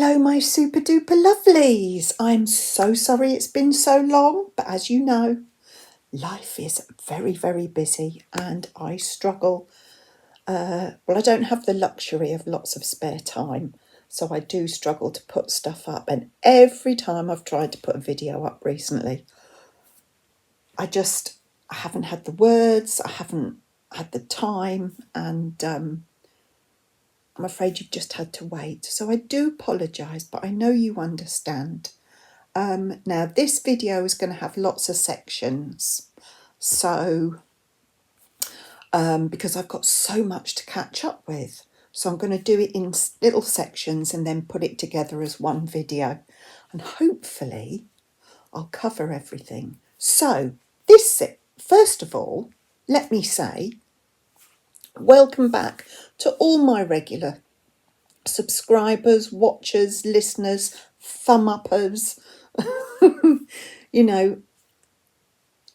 Hello my super duper lovelies. I'm so sorry it's been so long, but as you know, life is very, very busy and I struggle. Well, I don't have the luxury of lots of spare time, so I do struggle to put stuff up, and every time I've tried to put a video up recently, I haven't had the words, I haven't had the time, and I'm afraid you've just had to wait. So I do apologise, but I know you understand. Now, this video is going to have lots of sections. So, because I've got so much to catch up with. So I'm going to do it in little sections and then put it together as one video. And hopefully I'll cover everything. So, first of all, let me say, welcome back to all my regular subscribers, watchers, listeners, thumb uppers. You know,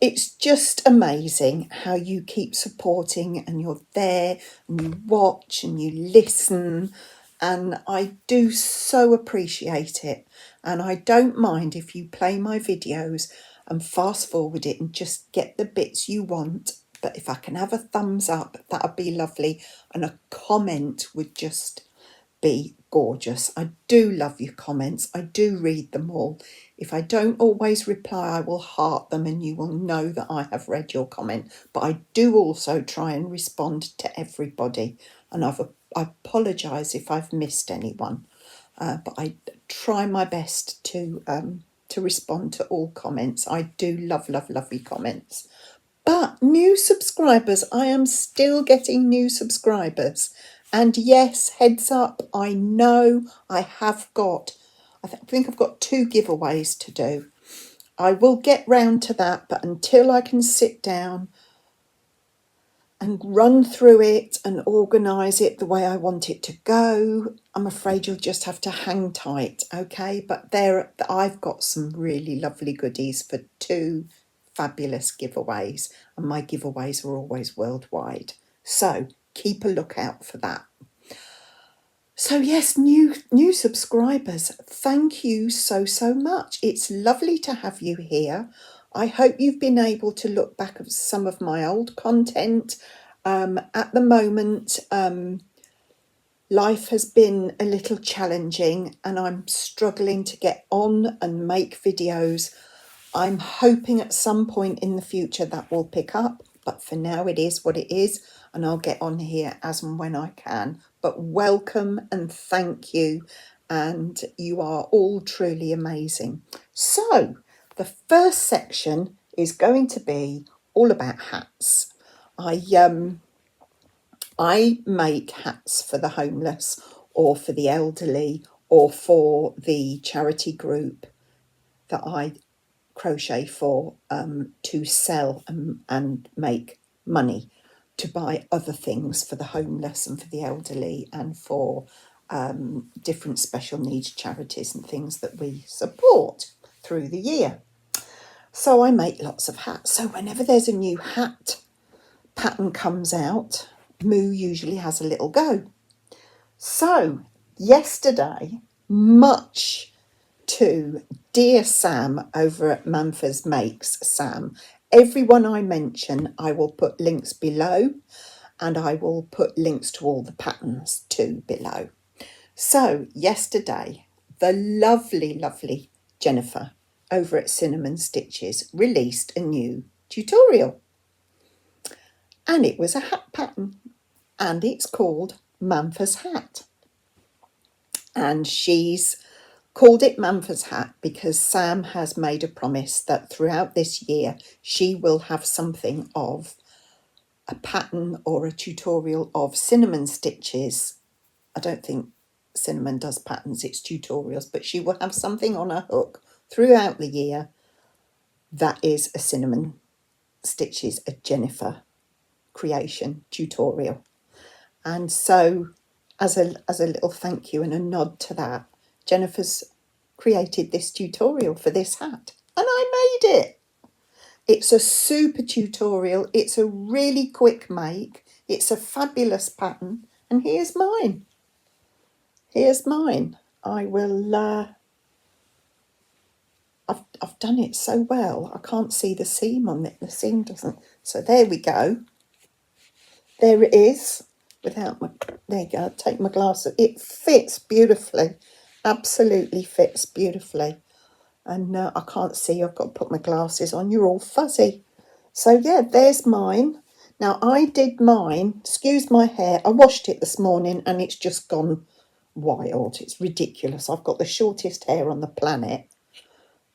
it's just amazing how you keep supporting and you're there and you watch and you listen, and I do so appreciate it. And I don't mind if you play my videos and fast forward it and just get the bits you want, but if I can have a thumbs up, that would be lovely, and a comment would just be gorgeous. I do love your comments. I do read them all. If I don't always reply, I will heart them and you will know that I have read your comment. But I do also try and respond to everybody. And I apologise if I've missed anyone. But I try my best to respond to all comments. I do love your comments. But new subscribers, I am still getting new subscribers. And yes, heads up, I know I have got, I think I've got 2 giveaways to do. I will get round to that, but until I can sit down and run through it and organise it the way I want it to go, I'm afraid you'll just have to hang tight, okay? But I've got some really lovely goodies for 2 fabulous giveaways, and my giveaways are always worldwide. So keep a lookout for that. So yes, new subscribers, thank you so much. It's lovely to have you here. I hope you've been able to look back at some of my old content. At the moment, life has been a little challenging and I'm struggling to get on and make videos. I'm hoping at some point in the future that will pick up, but for now it is what it is, and I'll get on here as and when I can. But welcome and thank you, and you are all truly amazing. So the first section is going to be all about hats. I make hats for the homeless or for the elderly or for the charity group that I crochet for, to sell and make money to buy other things for the homeless and for the elderly and for different special needs charities and things that we support through the year. So I make lots of hats. So whenever there's a new hat pattern comes out, Moo usually has a little go. So yesterday, much to dear Sam over at Manfa's Makes, Sam, everyone I mention, I will put links below, and I will put links to all the patterns too below. So yesterday, the lovely Jennifer over at Cinnamon Stitches released a new tutorial, and it was a hat pattern, and it's called Manfa's Hat, and she's called it Manfa's Hat because Sam has made a promise that throughout this year she will have something of a pattern or a tutorial of Cinnamon Stitches. I don't think Cinnamon does patterns, it's tutorials, but she will have something on her hook throughout the year that is a Cinnamon Stitches, a Jennifer creation tutorial. And so as a little thank you and a nod to that, Jennifer's created this tutorial for this hat, and I made it. It's a super tutorial. It's a really quick make. It's a fabulous pattern, and here's mine. Here's mine. I will, I've done it so well, I can't see the seam on it. The seam doesn't. So there we go. There it is. Without my, there you go. Take my glasses. It fits beautifully. Absolutely fits beautifully. And I can't see. I've got to put my glasses on. You're all fuzzy. So yeah, there's mine. Now I did mine. Excuse my hair. I washed it this morning and it's just gone wild. It's ridiculous. I've got the shortest hair on the planet,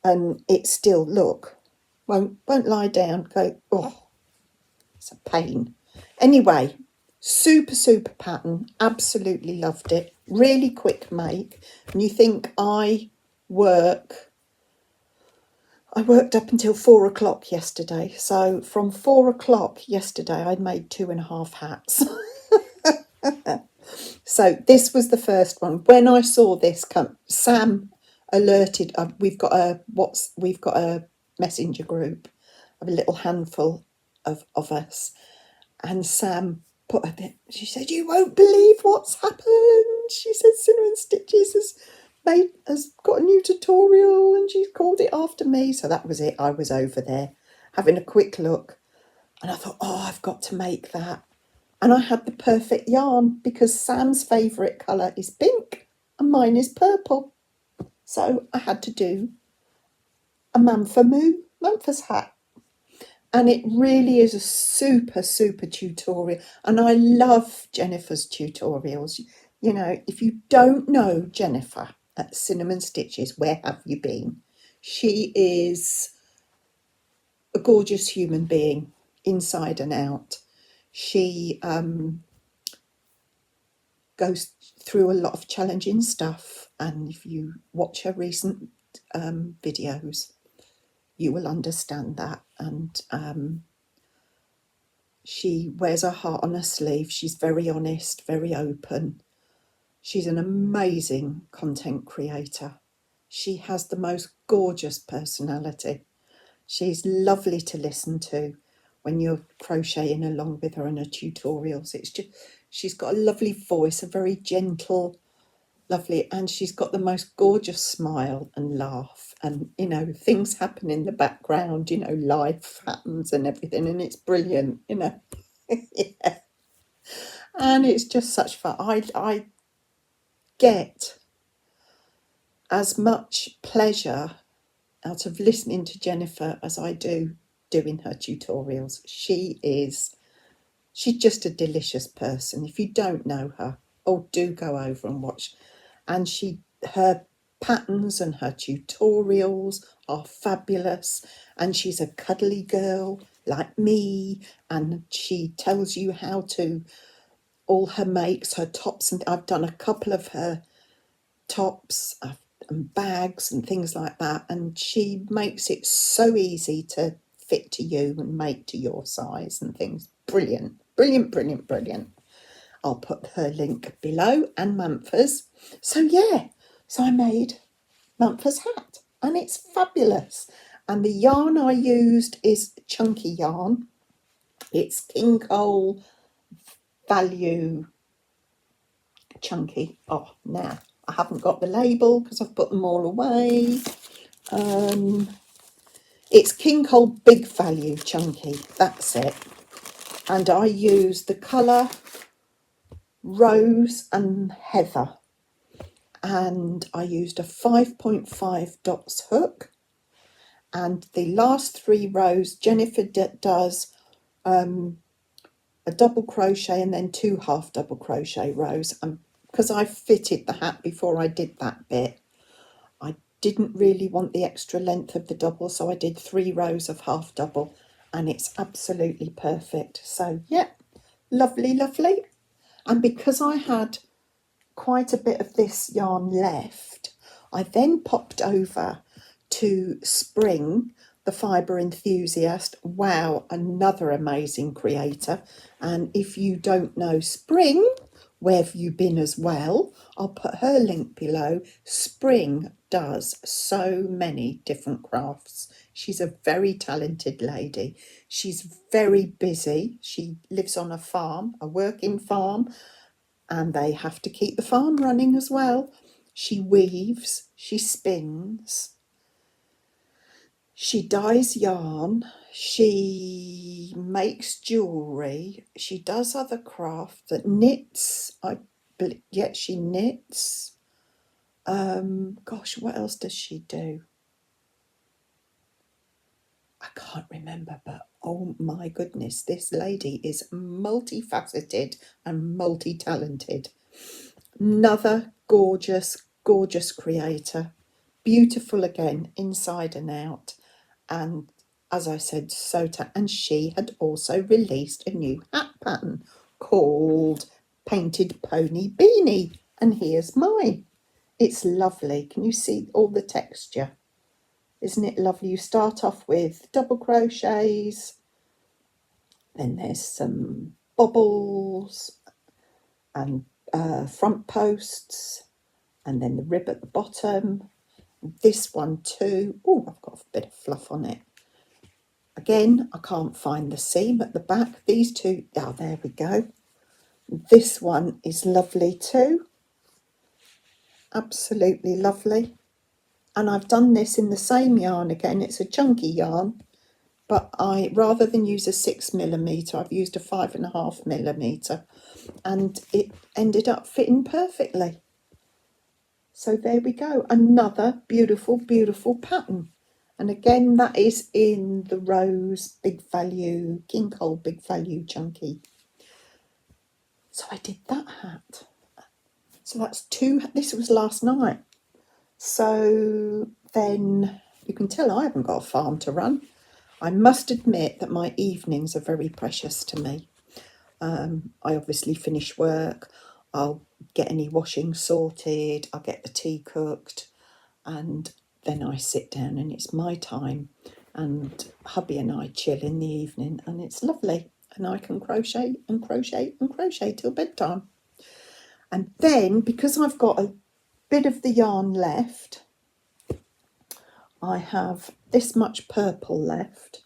and it still, look, won't lie down. Go. Oh, it's a pain. Anyway, super pattern. Absolutely loved it. Really quick make. And you think I worked up until 4 o'clock yesterday. So from 4 o'clock yesterday, I'd made 2.5 hats. So this was the first one. When I saw this come, Sam alerted. We've got a messenger group of a little handful of us, and Sam put a bit. She said, "You won't believe what's happened." She said, "Cinnamon Stitches has got a new tutorial, and she's called it after me." So that was it. I was over there having a quick look, and I thought, "Oh, I've got to make that." And I had the perfect yarn because Sam's favourite colour is pink and mine is purple. So I had to do a Manfa's hat. And it really is a super tutorial. And I love Jennifer's tutorials. You know, if you don't know Jennifer at Cinnamon Stitches, where have you been? She is a gorgeous human being, inside and out. She goes through a lot of challenging stuff, and if you watch her recent videos, you will understand that. And she wears her heart on her sleeve. She's very honest, very open. She's an amazing content creator. She has the most gorgeous personality. She's lovely to listen to when you're crocheting along with her in her tutorials. It's just, she's got a lovely voice, a very gentle, lovely, and she's got the most gorgeous smile and laugh, and you know, things happen in the background, you know, life happens and everything, and it's brilliant, you know. Yeah. And it's just such fun. I get as much pleasure out of listening to Jennifer as I do doing her tutorials. She's just a delicious person. If you don't know her, oh, do go over and watch. And her patterns and her tutorials are fabulous. And she's a cuddly girl like me. And she tells you how to, all her makes, her tops. And I've done a couple of her tops and bags and things like that. And she makes it so easy to fit to you and make to your size and things. Brilliant. I'll put her link below, and Manfa's. So yeah, so I made Manfa's hat and it's fabulous. And the yarn I used is chunky yarn. It's King Cole Value Chunky. Oh, now I haven't got the label because I've put them all away. It's King Cole Big Value Chunky. That's it. And I use the colour Rose and Heather. And I used a 5.5 dots hook. And the last 3 rows, Jennifer does a double crochet and then 2 half double crochet rows. And because I fitted the hat before I did that bit, I didn't really want the extra length of the double, so I did 3 rows of half double, and it's absolutely perfect. So yeah, lovely. And because I had quite a bit of this yarn left, I then popped over to Spring, the fibre enthusiast. Wow, another amazing creator. And if you don't know Spring, where have you been as well, I'll put her link below. Spring does so many different crafts. She's a very talented lady. She's very busy. She lives on a farm, a working farm, and they have to keep the farm running as well. She weaves, she spins, she dyes yarn, she makes jewellery, she does other craft, that knits, she knits. Gosh, what else does she do? I can't remember, but oh my goodness, this lady is multifaceted and multi-talented. Another gorgeous, gorgeous creator. Beautiful again, inside and out. And as I said, and she had also released a new hat pattern called Painted Pony Beanie. And here's mine. It's lovely. Can you see all the texture? Isn't it lovely? You start off with double crochets, then there's some bobbles and front posts, and then the rib at the bottom. This one too. Oh, I've got a bit of fluff on it. Again, I can't find the seam at the back. These two, oh, there we go. This one is lovely too. Absolutely lovely. And I've done this in the same yarn again. It's a chunky yarn, but rather than use a 6mm, I've used a 5.5mm, and it ended up fitting perfectly. So there we go, another beautiful, beautiful pattern. And again, that is in the Rose Big Value, King Cole Big Value Chunky. So I did that hat. So that's two, this was last night. So then you can tell I haven't got a farm to run. I must admit that my evenings are very precious to me. I obviously finish work, I'll get any washing sorted, I'll get the tea cooked, and then I sit down and it's my time, and hubby and I chill in the evening, and it's lovely, and I can crochet and crochet and crochet till bedtime. And then, because I've got a bit of the yarn left, I have this much purple left,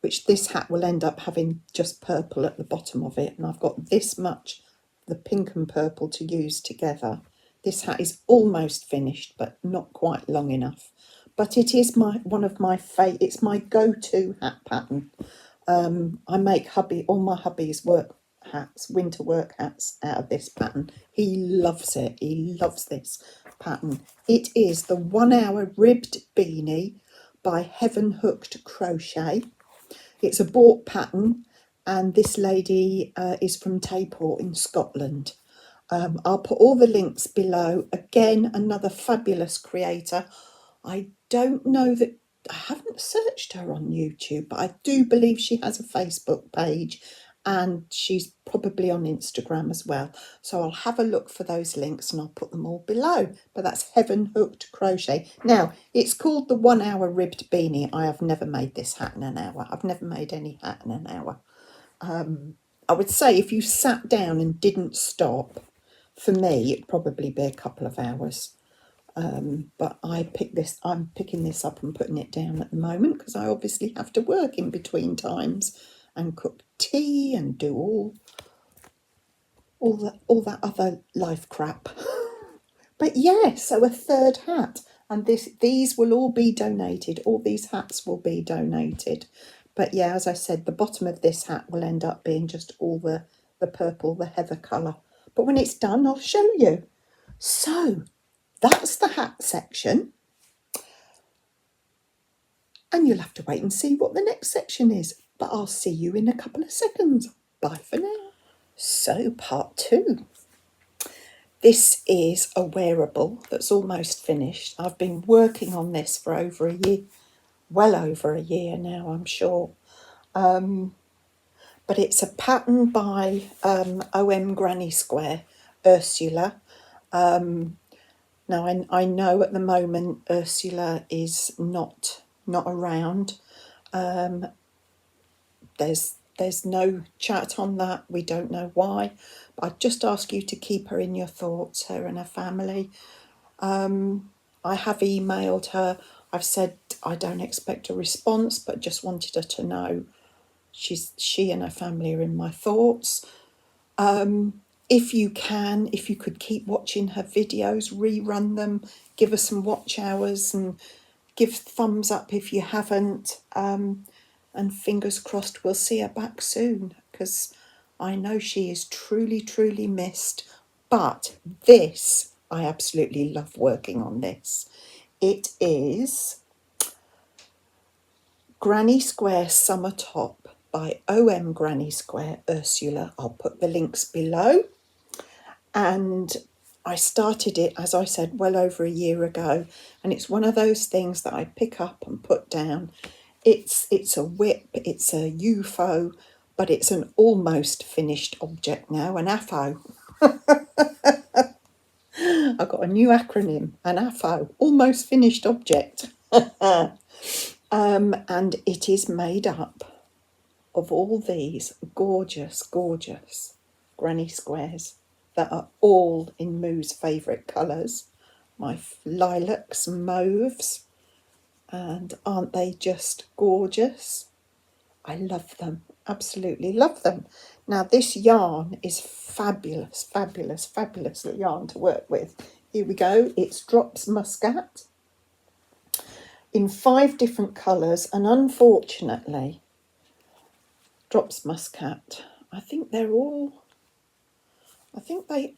which this hat will end up having just purple at the bottom of it, and I've got this much, the pink and purple, to use together. This hat is almost finished, but not quite long enough. But it is one of my it's my go-to hat pattern. I make all my hubby's work hats, winter work hats, out of this pattern. He loves it. He loves this pattern. It is the 1 hour ribbed beanie by Heaven Hooked Crochet. It's a bought pattern, and this lady is from Tayport in Scotland. I'll put all the links below. Again, another fabulous creator. I don't know that, I haven't searched her on YouTube, but I do believe she has a Facebook page, and she's probably on Instagram as well. So I'll have a look for those links and I'll put them all below. But that's Heaven Hooked Crochet. Now, it's called the 1 hour ribbed beanie. I have never made this hat in an hour. I've never made any hat in an hour. I would say if you sat down and didn't stop, for me, it'd probably be a couple of hours. But I'm picking this up and putting it down at the moment because I obviously have to work in between times and cook tea and do all that other life crap. But yeah, so a third hat, and these will all be donated. All these hats will be donated. But yeah, as I said, the bottom of this hat will end up being just all the purple, the heather colour. But when it's done, I'll show you. So that's the hat section. And you'll have to wait and see what the next section is. But I'll see you in a couple of seconds. Bye for now. So part 2. This is a wearable that's almost finished. I've been working on this for over a year. Well over a year now, I'm sure. But it's a pattern by OM Granny Square, Ursula. Now, I know at the moment Ursula is not around. There's no chat on that. We don't know why. But I'd just ask you to keep her in your thoughts, her and her family. I have emailed her. I've said I don't expect a response, but just wanted her to know she and her family are in my thoughts. if you can, if you could keep watching her videos, rerun them, give her some watch hours, and give thumbs up if you haven't. And fingers crossed we'll see her back soon, because I know she is truly, truly missed. But this, I absolutely love working on this. It is Granny Square Summer Top by OM Granny Square Ursula. I'll put the links below. And I started it, as I said, well over a year ago. And it's one of those things that I pick up and put down. It's a whip, it's a UFO, but it's an almost finished object now, an AFO. I've got a new acronym, an AFO, almost finished object. And it is made up of all these gorgeous, gorgeous granny squares that are all in Moo's favourite colours. My lilacs, mauves, and aren't they just gorgeous? I love them, absolutely love them. Now this yarn is fabulous, fabulous, fabulous yarn to work with. Here we go, it's Drops Muscat in 5 different colours, and unfortunately, Drops Muscat, I think they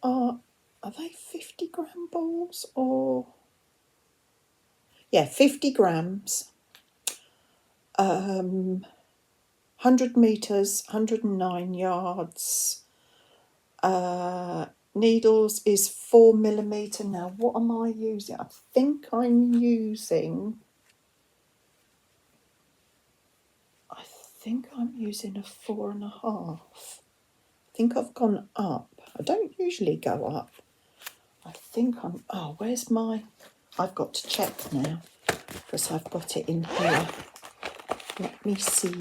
are they 50-gram balls or? Yeah, 50 grams, 100 metres, 109 yards. Needles is 4mm. Now, what am I using? I think I'm using a 4.5. I think I've gone up. I don't usually go up. I think where's my, I've got to check now because I've got it in here. Let me see.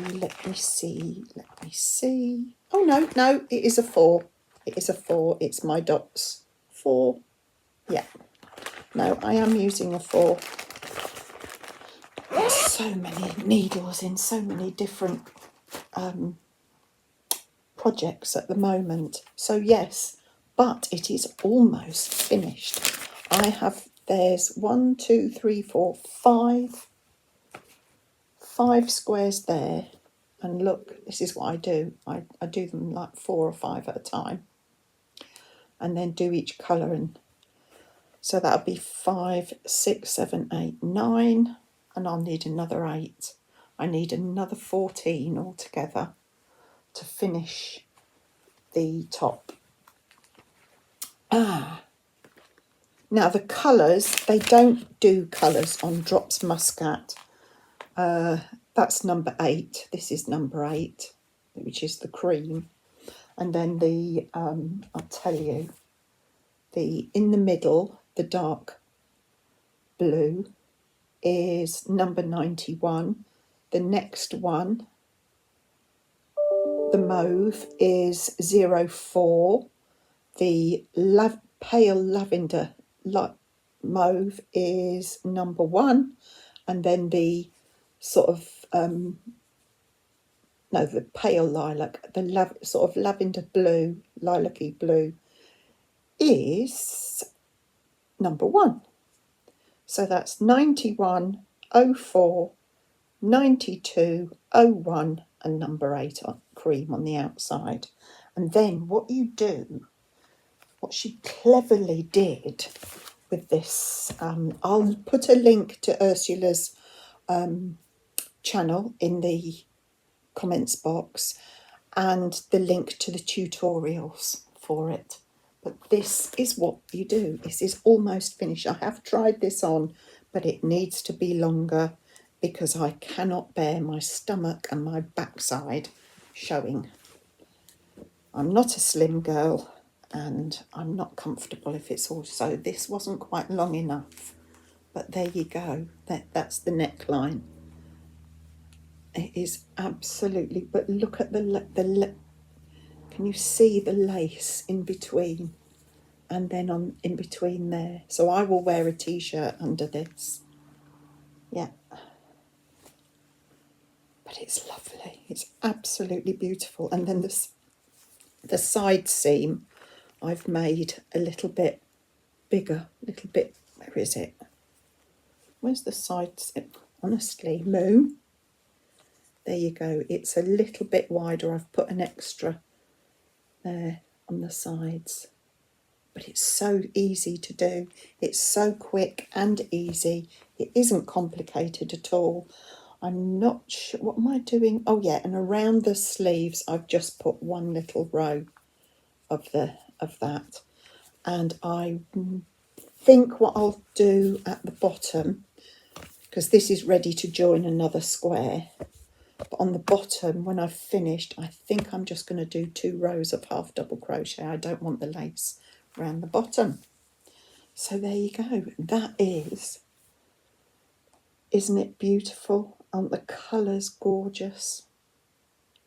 Oh, no, it is a 4. It is a 4. It's my dots. 4. Yeah. No, I am using a 4. There's so many needles in so many different projects at the moment. So yes, but it is almost finished. There's 1, 2, 3, 4, 5 squares there. And look, this is what I do. I do them like 4 or 5 at a time. And then do each colour. And so that'll be 5, 6, 7, 8, 9. And I'll need another 8. I need another 14 altogether to finish the top. Now the colours, they don't do colours on Drops Muscat. That's number 8. This is number 8, which is the cream. And then I'll tell you, in the middle, the dark blue is number 91. The next one, the mauve, is 04. The pale lavender mauve is number 1. And then the sort of, the pale lilac, the sort of lavender blue, lilac-y blue, is number 1. So that's 91, 04, 92, 01, and number 8 cream on the outside. And then what she cleverly did with this, I'll put a link to Ursula's channel in the comments box and the link to the tutorials for it. But this is what you do. This is almost finished. I have tried this on, but it needs to be longer because I cannot bear my stomach and my backside showing. I'm not a slim girl and I'm not comfortable if it's also, this wasn't quite long enough. But there you go. That's the neckline. It is absolutely, but look at can you see the lace in between? And then in between there. So I will wear a t-shirt under this. Yeah. But it's lovely. It's absolutely beautiful. And then the side seam, I've made a little bit bigger, little bit, where is it? Where's the side zip? Honestly, Moo. There you go. It's a little bit wider. I've put an extra there on the sides. But it's so easy to do. It's so quick and easy. It isn't complicated at all. I'm not sure, what am I doing? Oh yeah, and around the sleeves I've just put one little row of that. And I think what I'll do at the bottom, because this is ready to join another square, but on the bottom when I've finished, I think I'm just going to do 2 rows of half double crochet. I don't want the lace around the bottom. So there you go. That is, isn't it beautiful? Aren't the colours gorgeous?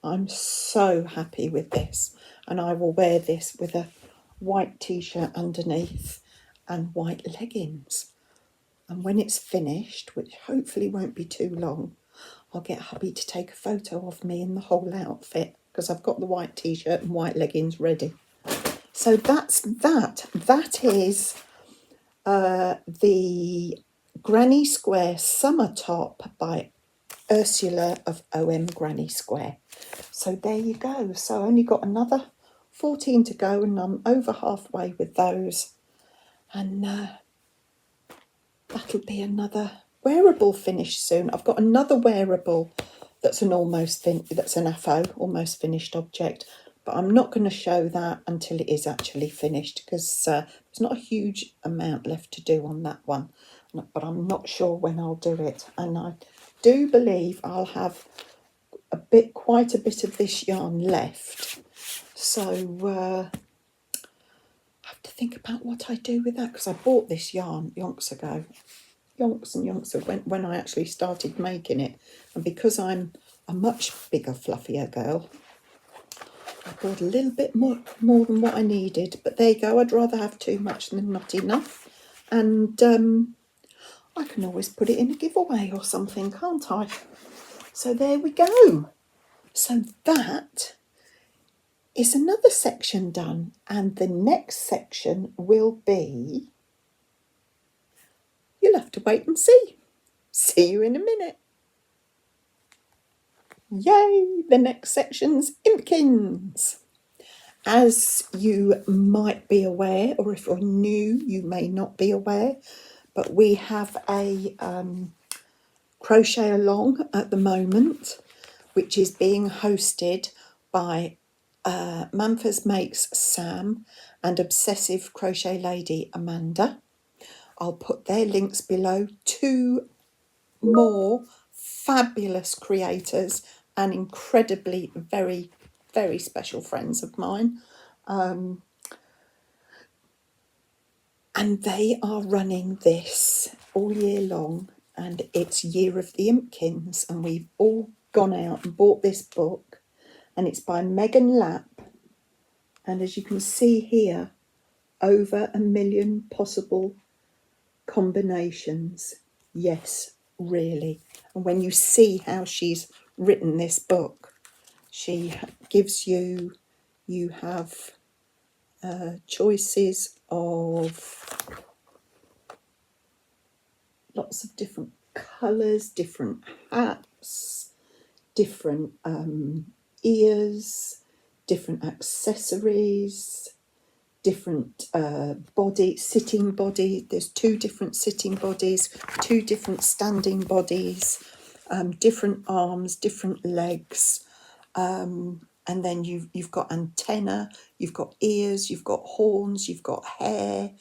I'm so happy with this, and I will wear this with a white t-shirt underneath and white leggings. And when it's finished, which hopefully won't be too long, I'll get hubby to take a photo of me in the whole outfit, because I've got the white t-shirt and white leggings ready. So that's that. That is the Granny Square Summer Top by Ursula of OM Granny Square. So there you go. So I only got another 14 to go, and I'm over halfway with those. And that'll be another wearable finished soon. I've got another wearable that's an AFO, almost finished object. But I'm not going to show that until it is actually finished, because there's not a huge amount left to do on that one. But I'm not sure when I'll do it. And I do believe I'll have quite a bit of this yarn left. So I have to think about what I do with that, because I bought this yarn yonks ago. Yonks and yonks when I actually started making it. And because I'm a much bigger, fluffier girl, I bought a little bit more than what I needed. But there you go. I'd rather have too much than not enough. And I can always put it in a giveaway or something, can't I? So there we go. So that is another section done. And the next section will be... You'll have to wait and see. See you in a minute. Yay! The next section's Impkins. As you might be aware, or if you're new, you may not be aware, but we have a crochet along at the moment, which is being hosted by Manfa's Makes Sam and Obsessive Crochet Lady Amanda. I'll put their links below. 2 more fabulous creators and incredibly very, very special friends of mine. And they are running this all year long, and it's Year of the Impkins, and we've all gone out and bought this book, and it's by Megan Lapp, and as you can see here, over 1 million possible combinations. Yes, really. And when you see how she's written this book, she gives you have choices of lots of different colours, different hats, different ears, different accessories, different sitting body. There's 2 different sitting bodies, 2 different standing bodies, different arms, different legs, and then you've got antenna, you've got ears, you've got horns, you've got hair,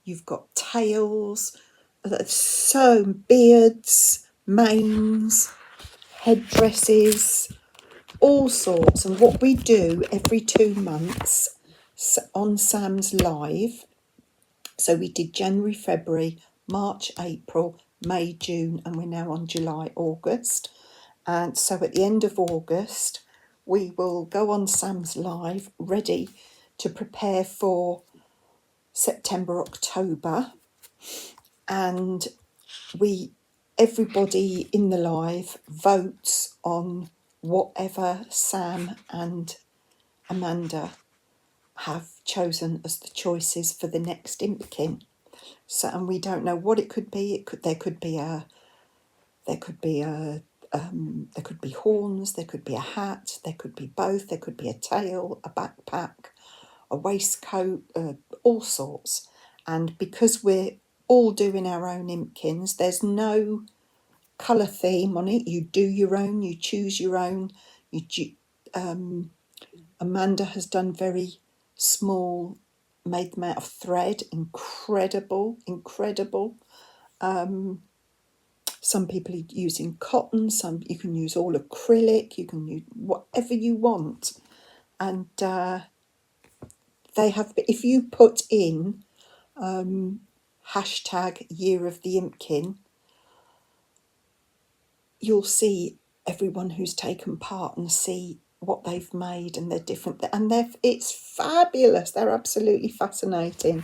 you've got tails, so beards, manes, headdresses, all sorts. And what we do every 2 months on Sam's Live, so we did January, February, March, April, May, June, and we're now on July, August. And so at the end of August, we will go on Sam's Live ready to prepare for September, October. And everybody in the live votes on whatever Sam and Amanda have chosen as the choices for the next Impkin. So, and we don't know what it could be. There could be horns, there could be a hat, there could be both, there could be a tail, a backpack, a waistcoat, all sorts. And because we're all doing our own Impkins, there's no colour theme on it. You do your own, you choose your own. Amanda has done very small, made them out of thread, incredible. Some people are using cotton, some you can use all acrylic, you can use whatever you want. And they have, if you put in hashtag Year of the Impkin, you'll see everyone who's taken part and see what they've made, and they're different, and it's fabulous. They're absolutely fascinating.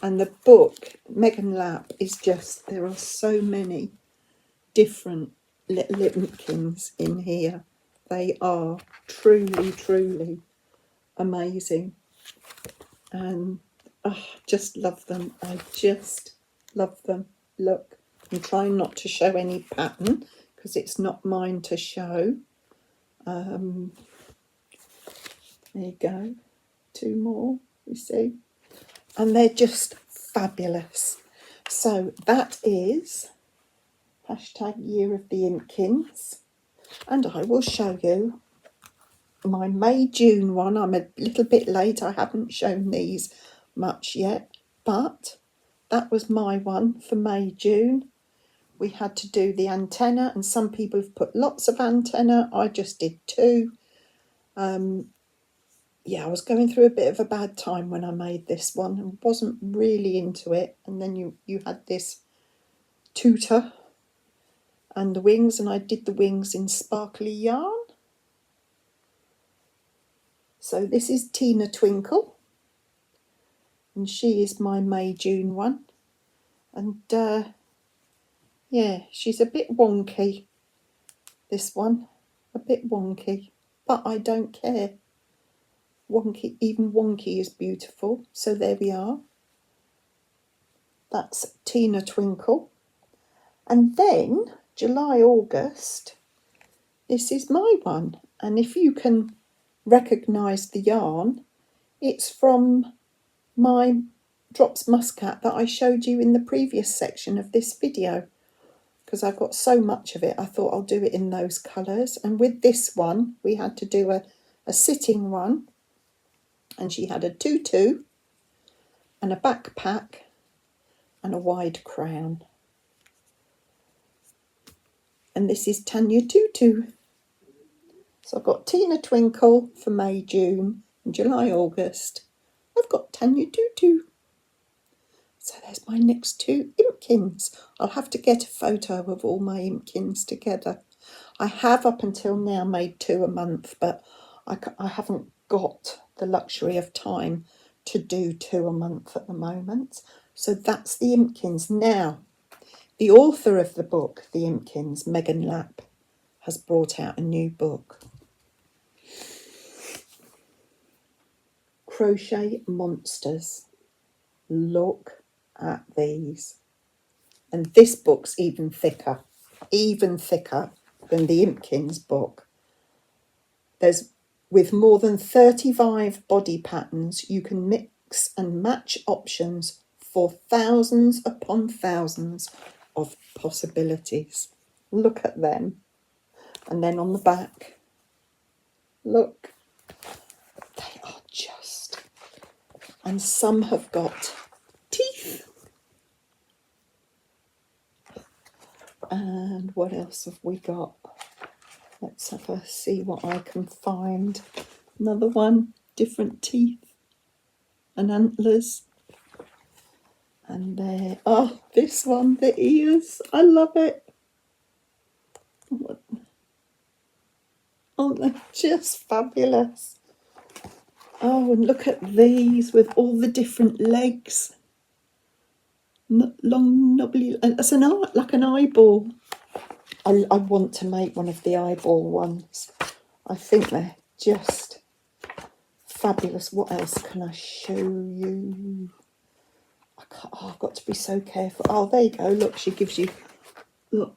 And the book, Megan Lap, is just, there are so many different little Impkins in here. They are truly amazing, and just love them. I just love them. Look, I'm trying not to show any pattern because it's not mine to show. There you go, 2 more, you see, and they're just fabulous. So that is hashtag Year of the Impkins, and I will show you my May-June one. I'm a little bit late, I haven't shown these much yet, but that was my one for May-June. We had to do the antenna, and some people have put lots of antenna. I just did 2. Yeah, I was going through a bit of a bad time when I made this one and wasn't really into it. And then you had this tutor and the wings, and I did the wings in sparkly yarn. So this is Tina Twinkle, and she is my May-June one. And yeah, she's a bit wonky, this one, a bit wonky, but I don't care. Wonky, even wonky is beautiful. So there we are. That's Tina Twinkle. And then July, August, this is my one. And if you can recognise the yarn, it's from my Drops Muscat that I showed you in the previous section of this video. Because I've got so much of it, I thought I'll do it in those colours. And with this one, we had to do a sitting one. And she had a tutu and a backpack and a wide crown. And this is Tanya Tutu. So I've got Tina Twinkle for May, June, and July, August. I've got Tanya Tutu. So there's my next 2 Impkins. I'll have to get a photo of all my Impkins together. I have up until now made 2 a month, but I haven't got the luxury of time to do 2 a month at the moment. So that's the Impkins. Now, the author of the book, The Impkins, Megan Lap, has brought out a new book. Crochet Monsters. Look at these. And this book's even thicker than the Impkins book. There's, with more than 35 body patterns, you can mix and match options for thousands upon thousands of possibilities. Look at them. And then on the back, look, they are just, and some have got teeth. And what else have we got? Let's have a see what I can find. Another one, different teeth and antlers. And there, oh, this one, the ears. I love it. Oh, they're just fabulous. Oh, and look at these with all the different legs. Long, knobbly, it's like an eyeball. I want to make one of the eyeball ones. I think they're just fabulous. What else can I show you? I've got to be so careful. Oh, there you go. Look, she gives you, look,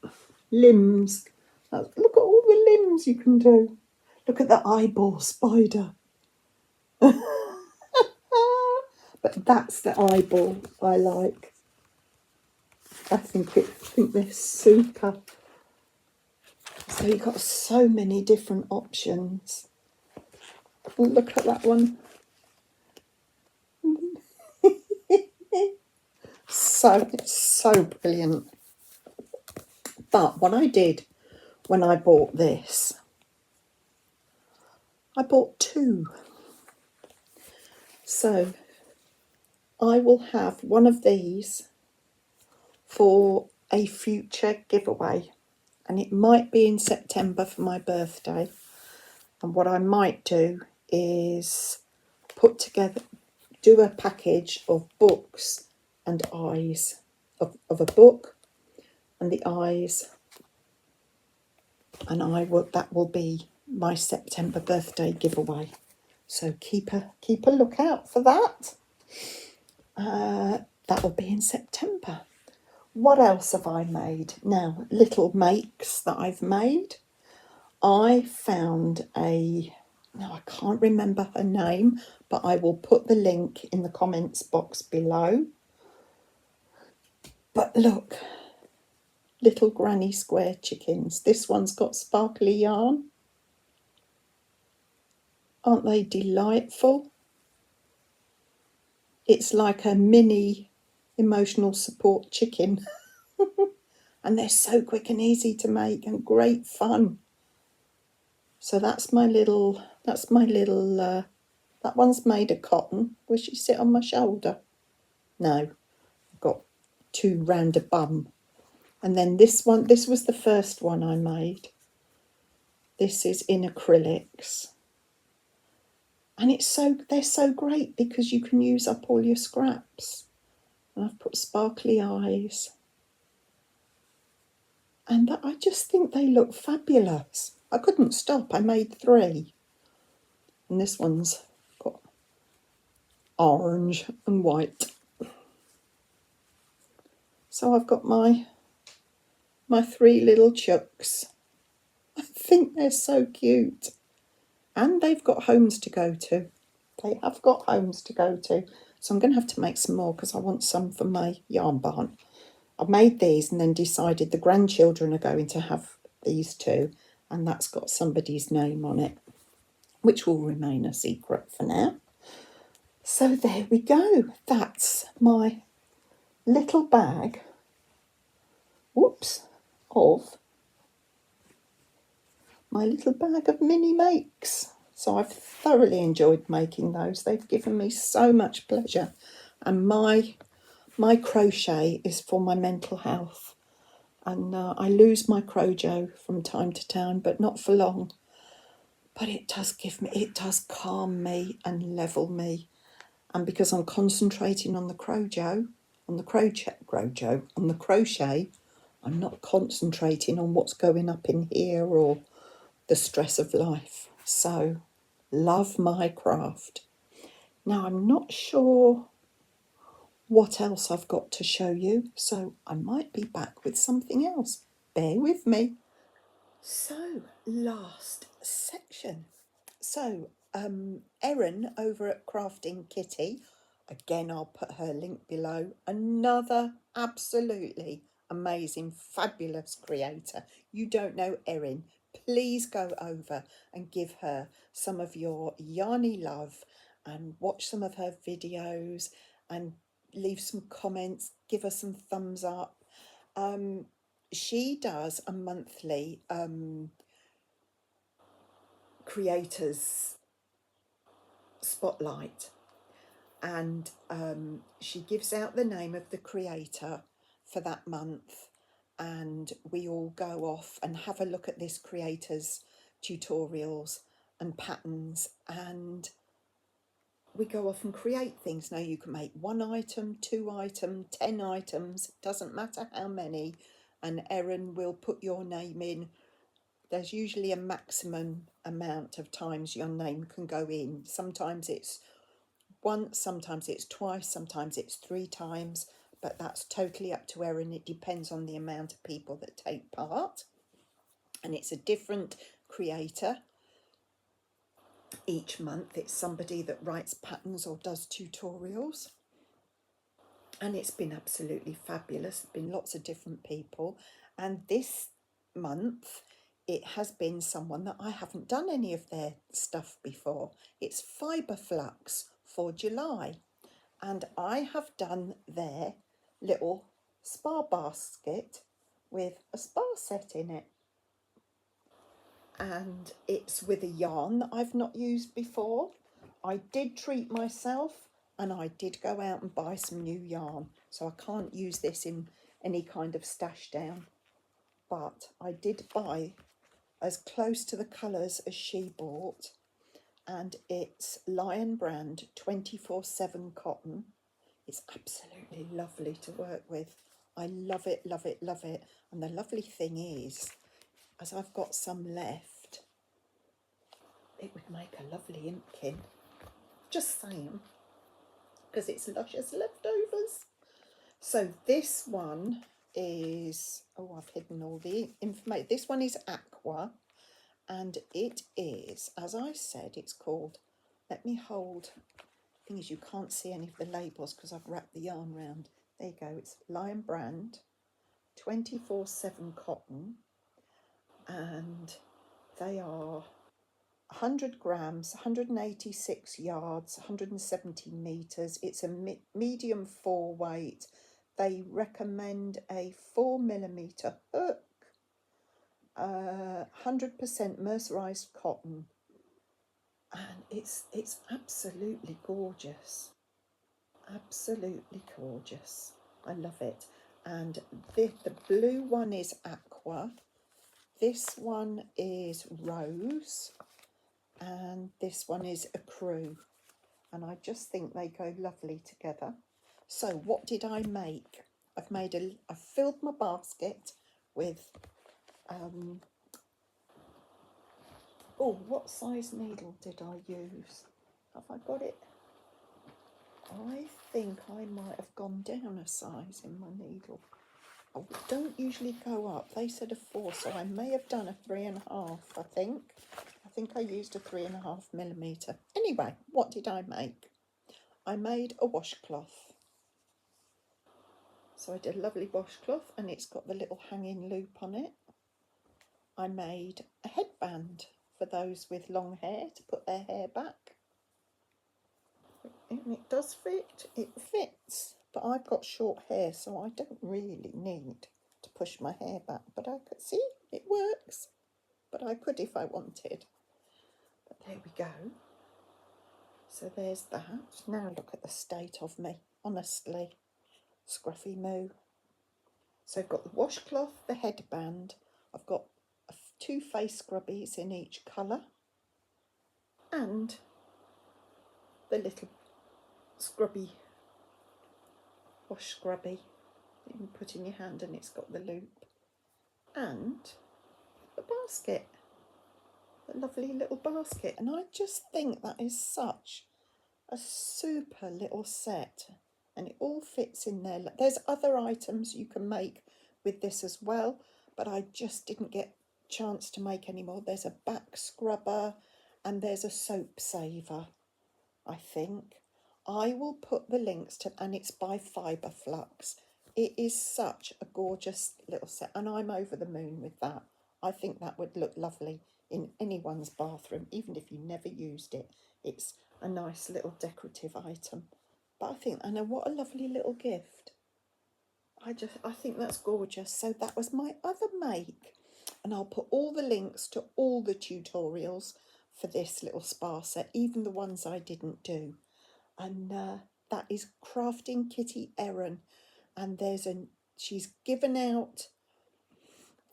limbs. Look at all the limbs you can do. Look at the eyeball spider. But that's the eyeball I like. I think they're super. So you've got so many different options. Look at that one. It's so brilliant. But what I did when I bought this, I bought two. So I will have one of these for a future giveaway, and it might be in September for my birthday. And what I might do is put together, do a package of books and eyes, of a book and the eyes, and that will be my September birthday giveaway. So keep a lookout for that. That will be in September. What else have I made? Now, little makes that I've made. I found now I can't remember her name, but I will put the link in the comments box below. But look, little granny square chickens. This one's got sparkly yarn. Aren't they delightful? It's like a mini emotional support chicken. And they're so quick and easy to make and great fun. So that's my little, that one's made of cotton. Will she sit on my shoulder? No, I've got two round a bum. And then this one, this was the first one I made. This is in acrylics. And they're so great because you can use up all your scraps. And I've put sparkly eyes. And I just think they look fabulous. I couldn't stop. I made three. And this one's got orange and white. So I've got my three little chucks. I think they're so cute. And they've got homes to go to. They have got homes to go to. So I'm going to have to make some more because I want some for my yarn barn. I made these and then decided the grandchildren are going to have these two. And that's got somebody's name on it, which will remain a secret for now. So there we go. That's my little bag, of my little bag of mini makes. So I've thoroughly enjoyed making those. They've given me so much pleasure. And my crochet is for my mental health. And I lose my crojo from time to time, but not for long. But it does calm me and level me. And because I'm concentrating on the crochet, I'm not concentrating on what's going up in here or the stress of life. So, love my craft. Now, I'm not sure what else I've got to show you, so I might be back with something else. Bear with me. So, last section. So, Erin over at Krafting Kitty, again, I'll put her link below. Another absolutely amazing, fabulous creator. You don't know Erin, please go over and give her some of your yarny love and watch some of her videos and leave some comments, give her some thumbs up. She does a monthly creators spotlight, and she gives out the name of the creator for that month, and we all go off and have a look at this creator's tutorials and patterns, and we go off and create things. Now you can make 1 item, 2 items, 10 items, doesn't matter how many, and Erin will put your name in there's usually a maximum amount of times your name can go in. Sometimes it's once, sometimes it's twice, sometimes it's 3 times, but that's totally up to her, and it depends on the amount of people that take part. And it's a different creator each month. It's somebody that writes patterns or does tutorials. And it's been absolutely fabulous. There's been lots of different people. And this month, it has been someone that I haven't done any of their stuff before. It's Fibre Flux for July. And I have done their little spa basket with a spa set in it. And it's with a yarn that I've not used before. I did treat myself and I did go out and buy some new yarn, so I can't use this in any kind of stash down, but I did buy as close to the colours as she bought, and it's Lion brand 24/7 cotton. It's absolutely lovely to work with. I love it, love it, love it. And the lovely thing is, as I've got some left, it would make a lovely Impkin. Just saying, because it's luscious leftovers. So this one is, oh, I've hidden all the information. This one is Aqua, and it is, as I said, it's called, let me hold, thing is you can't see any of the labels because I've wrapped the yarn round. There you go, it's Lion brand 24/7 cotton, and they are 100 grams, 186 yards, 170 metres. It's a medium 4 weight. They recommend a 4mm hook, 100% mercerised cotton, and it's absolutely gorgeous. Absolutely gorgeous. I love it. And the blue one is Aqua. This one is Rose. And this one is a Crew, and I just think they go lovely together. So what did I make? I filled my basket with what size needle did I use? Have I got it? I think I might have gone down a size in my needle. I don't usually go up. They said a 4, so I may have done a 3.5, I think. I think I used a 3.5mm. Anyway, what did I make? I made a washcloth. So I did a lovely washcloth, and it's got the little hanging loop on it. I made a headband for those with long hair to put their hair back. And it does fit, it fits, but I've got short hair, so I don't really need to push my hair back, but I could see it works, but I could if I wanted. But there we go. So there's that. Now look at the state of me, honestly. Scruffy moo. So I've got the washcloth, the headband, I've got 2 face scrubbies in each colour, and the little scrubby, wash scrubby that you can put in your hand, and it's got the loop, and the basket, the lovely little basket. And I just think that is such a super little set, and it all fits in there. There's other items you can make with this as well, but I just didn't get a chance to make any more. There's a back scrubber and there's a soap saver, I think. I will put the links to, and it's by Fibre Flux. It is such a gorgeous little set, and I'm over the moon with that. I think that would look lovely in anyone's bathroom, even if you never used it. It's a nice little decorative item. But I think, I know, what a lovely little gift. I think that's gorgeous. So that was my other make, and I'll put all the links to all the tutorials for this little spa set, even the ones I didn't do. And that is Krafting Kitty Erin, and she's given out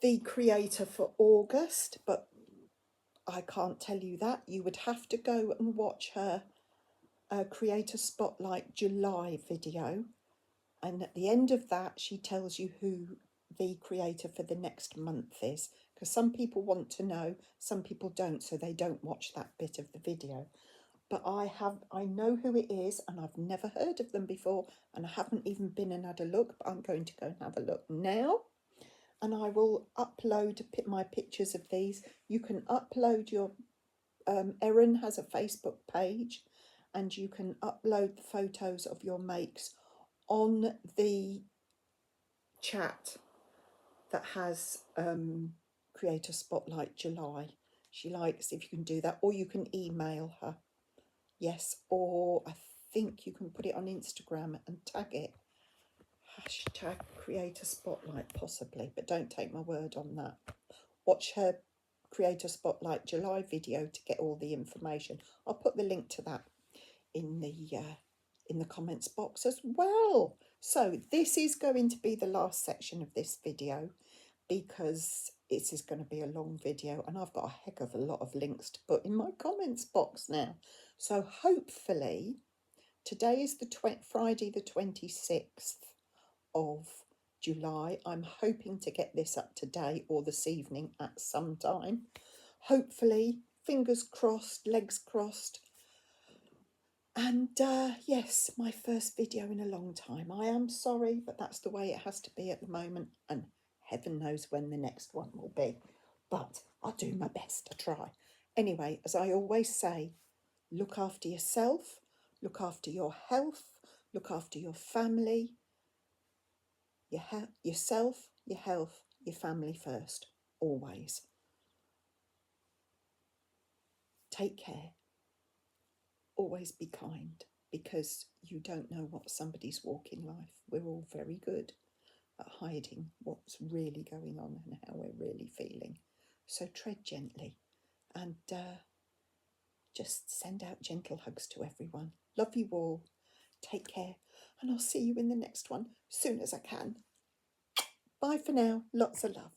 the creator for August, but I can't tell you that. You would have to go and watch her Creator Spotlight July video, and at the end of that she tells you who the creator for the next month is. because some people want to know, some people don't, so they don't watch that bit of the video. But I know who it is, and I've never heard of them before, and I haven't even been and had a look, but I'm going to go and have a look now. And I will upload my pictures of these. You can upload your, Erin has a Facebook page, and you can upload the photos of your makes on the chat that has Creator Spotlight July. She likes if you can do that, or you can email her. Yes, or I think you can put it on Instagram and tag it. Hashtag Creator Spotlight, possibly, but don't take my word on that. Watch her Creator Spotlight July video to get all the information. I'll put the link to that in the comments box as well. So this is going to be the last section of this video, because it is going to be a long video, and I've got a heck of a lot of links to put in my comments box now. So hopefully today is the Friday the 26th of July. I'm hoping to get this up today or this evening at some time. Hopefully, fingers crossed, legs crossed. And yes, my first video in a long time. I am sorry, but that's the way it has to be at the moment, and heaven knows when the next one will be. But I'll do my best to try. Anyway, as I always say, look after yourself, look after your health, look after your family, yourself, your health, your family first, always. Take care. Always be kind, because you don't know what somebody's walking life. We're all very good at hiding what's really going on and how we're really feeling. So tread gently, and just send out gentle hugs to everyone. Love you all. Take care, and I'll see you in the next one soon as I can. Bye for now. Lots of love.